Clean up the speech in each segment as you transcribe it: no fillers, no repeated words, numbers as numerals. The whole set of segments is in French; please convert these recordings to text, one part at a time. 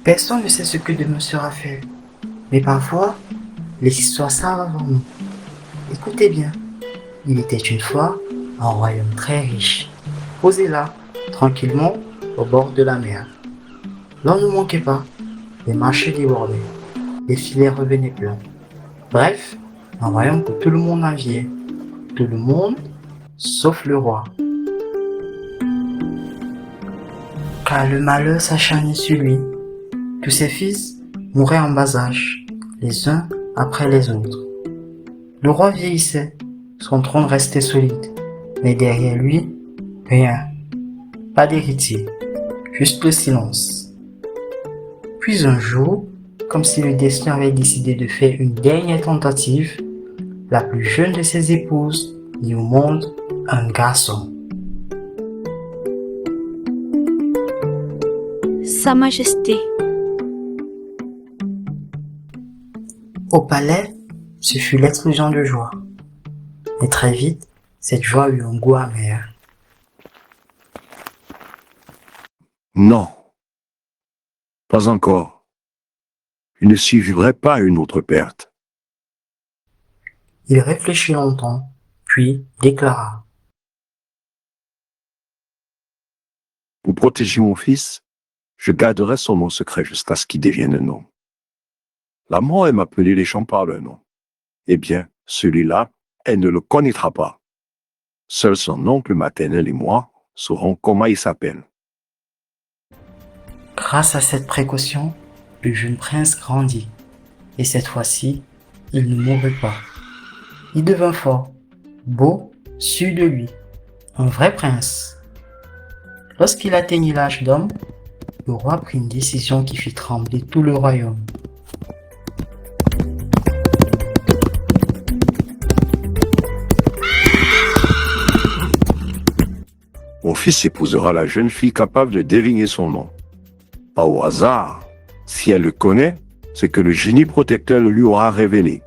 Personne ne sait ce que demain sera fait, mais parfois, les histoires savent avant nous. Écoutez bien, il était une fois un royaume très riche, posé là, tranquillement, au bord de la mer. L'on ne manquait pas, les marchés débordaient, les filets revenaient pleins. Bref, un royaume que tout le monde enviait. Tout le monde, sauf le roi. Car le malheur s'acharnait sur lui. Tous ses fils mouraient en bas âge, les uns après les autres. Le roi vieillissait, son trône restait solide, mais derrière lui, rien, pas d'héritier, juste le silence. Puis un jour, comme si le destin avait décidé de faire une dernière tentative, la plus jeune de ses épouses mit au monde un garçon. Sa Majesté. Au palais, ce fut l'explosion de joie. Mais très vite, cette joie eut un goût amer. Non, pas encore. Il ne survivrait pas à une autre perte. Il réfléchit longtemps, puis déclara. Pour protéger mon fils, je garderai son nom secret jusqu'à ce qu'il devienne un homme. La mort aime appeler les gens par leur nom. Eh bien, celui-là, elle ne le connaîtra pas. Seul son oncle maternel et moi saurons comment il s'appelle. Grâce à cette précaution, le jeune prince grandit. Et cette fois-ci, il ne mourut pas. Il devint fort, beau, sûr de lui, un vrai prince. Lorsqu'il atteignit l'âge d'homme, le roi prit une décision qui fit trembler tout le royaume. Mon fils épousera la jeune fille capable de deviner son nom. Pas au hasard. Si elle le connaît, c'est que le génie protecteur le lui aura révélé.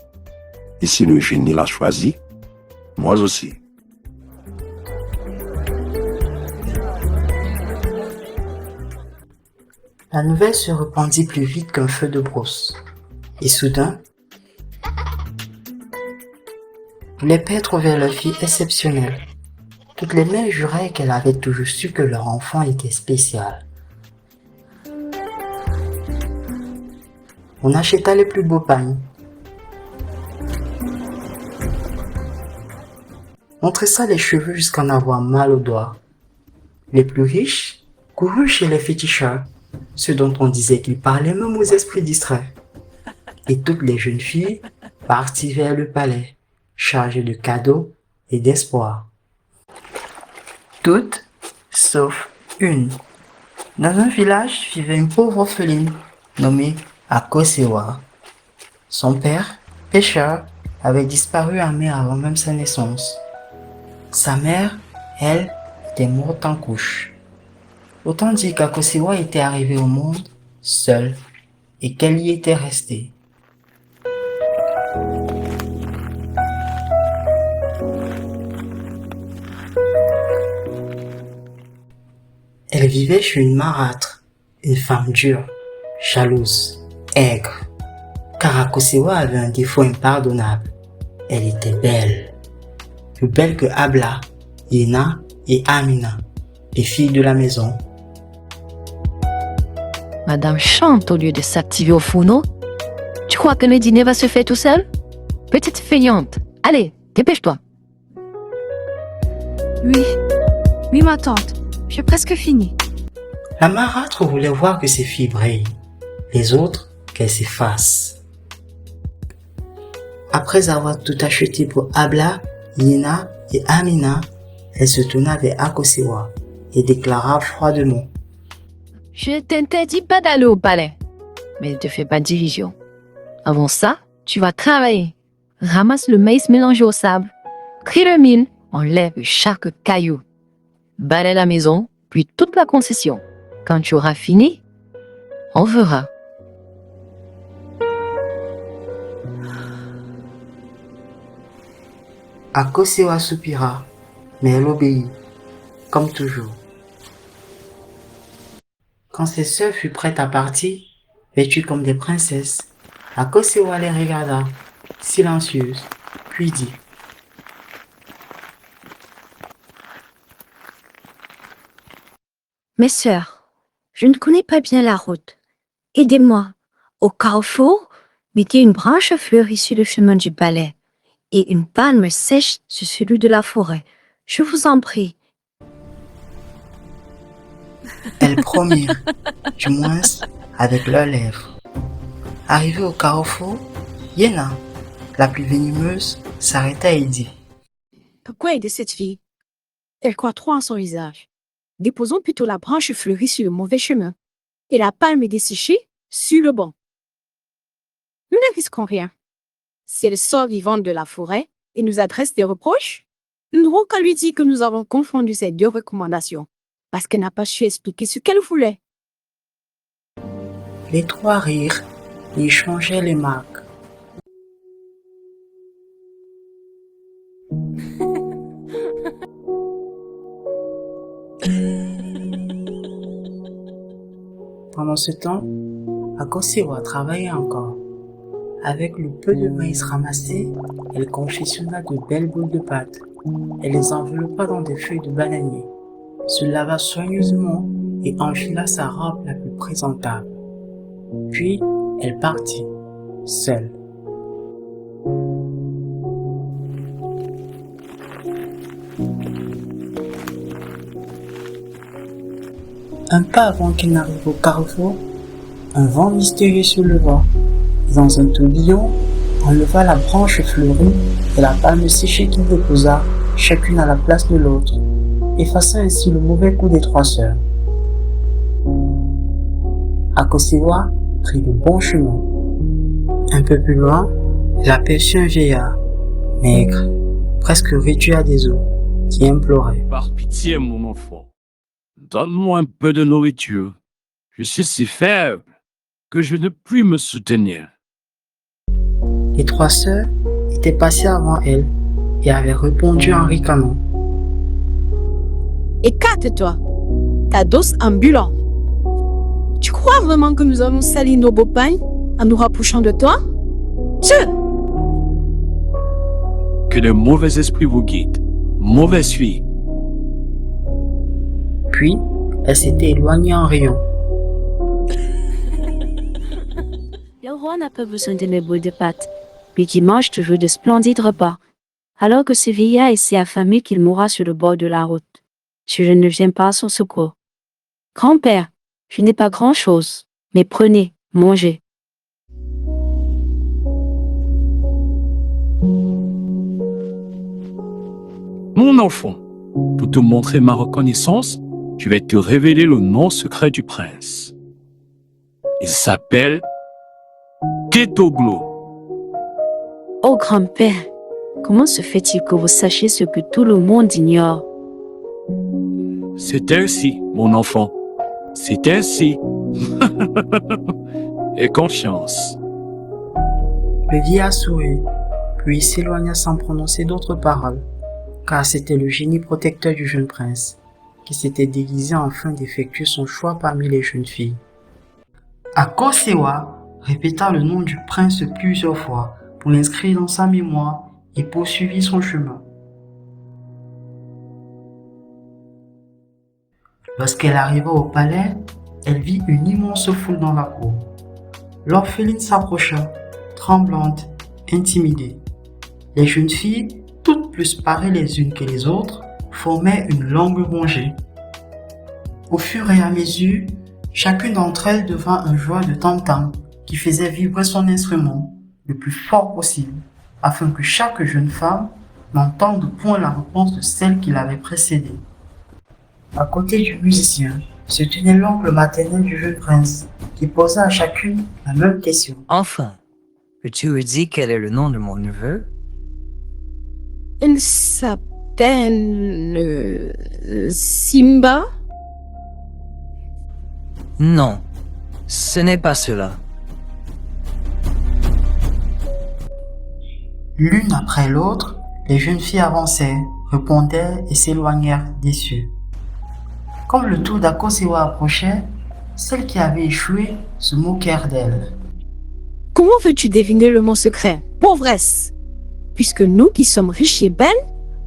Et si le génie l'a choisi, moi aussi. La nouvelle se répandit plus vite qu'un feu de brousse. Et soudain, les pères trouvèrent leur fille exceptionnelle. Toutes les mères juraient qu'elles avaient toujours su que leur enfant était spécial. On acheta les plus beaux pagnes. On tressa les cheveux jusqu'à en avoir mal aux doigts. Les plus riches coururent chez les féticheurs, ceux dont on disait qu'ils parlaient même aux esprits distraits. Et toutes les jeunes filles partirent vers le palais, chargées de cadeaux et d'espoir. Toutes, sauf une. Dans un village vivait une pauvre orpheline nommée Akosewa. Son père, pêcheur, avait disparu en mer avant même sa naissance. Sa mère, elle, était morte en couche. Autant dire qu'Akosewa était arrivée au monde seule et qu'elle y était restée. Elle vivait chez une marâtre, une femme dure, jalouse, aigre. Car Akosewa avait un défaut impardonnable. Elle était belle. Plus belle que Abla, Yena et Amina, les filles de la maison. Madame chante au lieu de s'activer au fourneau. Tu crois que le dîner va se faire tout seul? Petite feignante. Allez, dépêche-toi. Oui, ma tante. J'ai presque fini. La marâtre voulait voir que ses filles brillent, les autres qu'elles s'effacent. Après avoir tout acheté pour Abla, Yena et Amina, elle se tourna vers Akosewa et déclara froidement. Je t'interdis pas d'aller au palais, mais ne te fais pas d'illusions. Avant ça, tu vas travailler. Ramasse le maïs mélangé au sable. Trie le mine, enlève chaque caillou. Balaie la maison, puis toute la concession. Quand tu auras fini, on verra. Akosewa soupira, mais elle obéit, comme toujours. Quand ses sœurs furent prêtes à partir, vêtues comme des princesses. Akosewa les regarda, silencieuse, puis dit: Mes sœurs, je ne connais pas bien la route. Aidez-moi. Au carrefour, mettez une branche fleurie sur le chemin du balai et une palme sèche sur celui de la forêt. Je vous en prie. Elles promirent, du moins avec leurs lèvres. Arrivée au carrefour, Yéna, la plus venimeuse, s'arrêta et dit: Pourquoi aider cette fille? Elle croit trop en son visage. Déposons plutôt la branche fleurie sur le mauvais chemin et la palme desséchée sur le bon. Nous ne risquons rien. Si elle sort vivante de la forêt et nous adresse des reproches, nous n'aurons qu'à lui dire que nous avons confondu ces deux recommandations parce qu'elle n'a pas su expliquer ce qu'elle voulait. Les trois rirent et échangèrent les marques. Pendant ce temps, Akosewa travaillait encore. Avec le peu de maïs ramassé, elle confectionna de belles boules de pâte. Elle les enveloppa dans des feuilles de bananier, se lava soigneusement et enfila sa robe la plus présentable. Puis, elle partit, seule. Un pas avant qu'elle n'arrive au carrefour, un vent mystérieux se leva. Dans un tourbillon, enleva la branche fleurie et la palme séchée qu'il déposa, chacune à la place de l'autre, effaçant ainsi le mauvais coup des trois sœurs. Akosewa prit le bon chemin. Un peu plus loin, elle aperçut un vieillard, maigre, presque réduit à des os, qui implorait: Par pitié, mon enfant, donne-moi un peu de nourriture. Je suis si faible que je ne puis me soutenir. Les trois sœurs étaient passées avant elle et avaient répondu en ricanant: Écarte-toi, ta dose ambulant. Tu crois vraiment que nous avons sali nos beaux pagnes en nous rapprochant de toi? Que de mauvais esprits vous guident. Mauvaise fille. Puis, elle s'était éloignée en riant. Le roi n'a pas besoin de mes boules de pâte, mais qui mange toujours de splendides repas, alors que ce vieillard est si affamé qu'il mourra sur le bord de la route, si je ne viens pas à son secours. Grand-père, je n'ai pas grand-chose, mais prenez, mangez. Mon enfant, pour te montrer ma reconnaissance, je vais te révéler le nom secret du prince. Il s'appelle Ketoglo. Oh grand-père, comment se fait-il que vous sachiez ce que tout le monde ignore? C'est ainsi, mon enfant. C'est ainsi. Aie confiance. Le vieillard sourit, puis s'éloigna sans prononcer d'autres paroles, car c'était le génie protecteur du jeune prince, qui s'était déguisé afin d'effectuer son choix parmi les jeunes filles. Akosewa répéta le nom du prince plusieurs fois pour l'inscrire dans sa mémoire et poursuivit son chemin. Lorsqu'elle arriva au palais, elle vit une immense foule dans la cour. L'orpheline s'approcha, tremblante, intimidée. Les jeunes filles, toutes plus pareilles les unes que les autres, formaient une longue rangée. Au fur et à mesure, chacune d'entre elles devint un joueur de tam-tam qui faisait vibrer son instrument le plus fort possible, afin que chaque jeune femme n'entende point la réponse de celle qui l'avait précédée. À côté du musicien se tenait l'oncle maternel du jeune prince, qui posa à chacune la même question. Enfin, peux-tu me dire quel est le nom de mon neveu? Il s'appelle Simba. Non, ce n'est pas cela. L'une après l'autre, les jeunes filles avancèrent, répondaient et s'éloignèrent déçues. Comme le tour d'Akosewa approchait, Celles qui avaient échoué se moquèrent d'elle. Comment veux-tu deviner le mot secret, pauvresse? Puisque nous qui sommes riches et belles,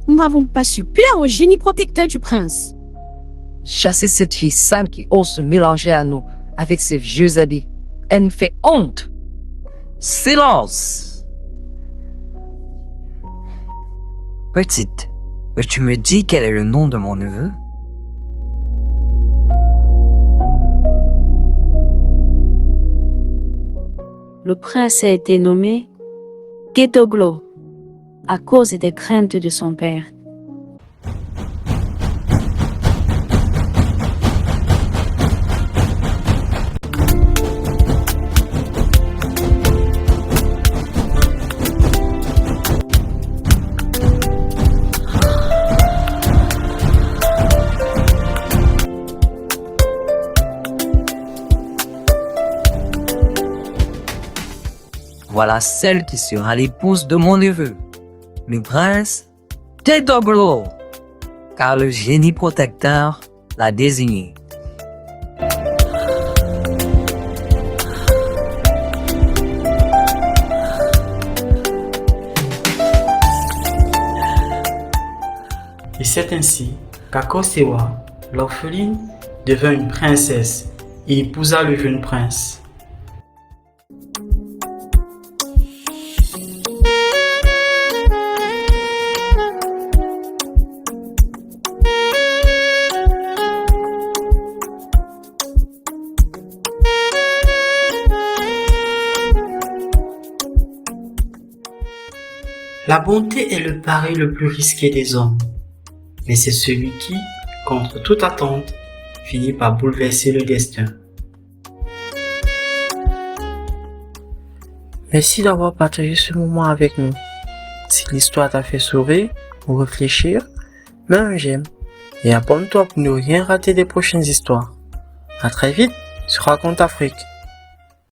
nous n'avons pas su plaire au génie protecteur du prince. Chassez cette fille sale qui ose se mélanger à nous avec ses vieux habits. Elle me fait honte. Silence! Petite, tu me dis quel est le nom de mon neveu? Le prince a été nommé Ketoglo à cause des craintes de son père. Voilà celle qui sera l'épouse de mon neveu, le prince Ketoglo, car le génie protecteur l'a désigné. Et c'est ainsi qu'Akosewa, l'orpheline, devint une princesse et épousa le jeune prince. La bonté est le pari le plus risqué des hommes, mais c'est celui qui, contre toute attente, finit par bouleverser le destin. Merci d'avoir partagé ce moment avec nous. Si l'histoire t'a fait sourire ou réfléchir, mets un j'aime et abonne-toi pour ne rien rater des prochaines histoires. À très vite sur Raconte Afrique.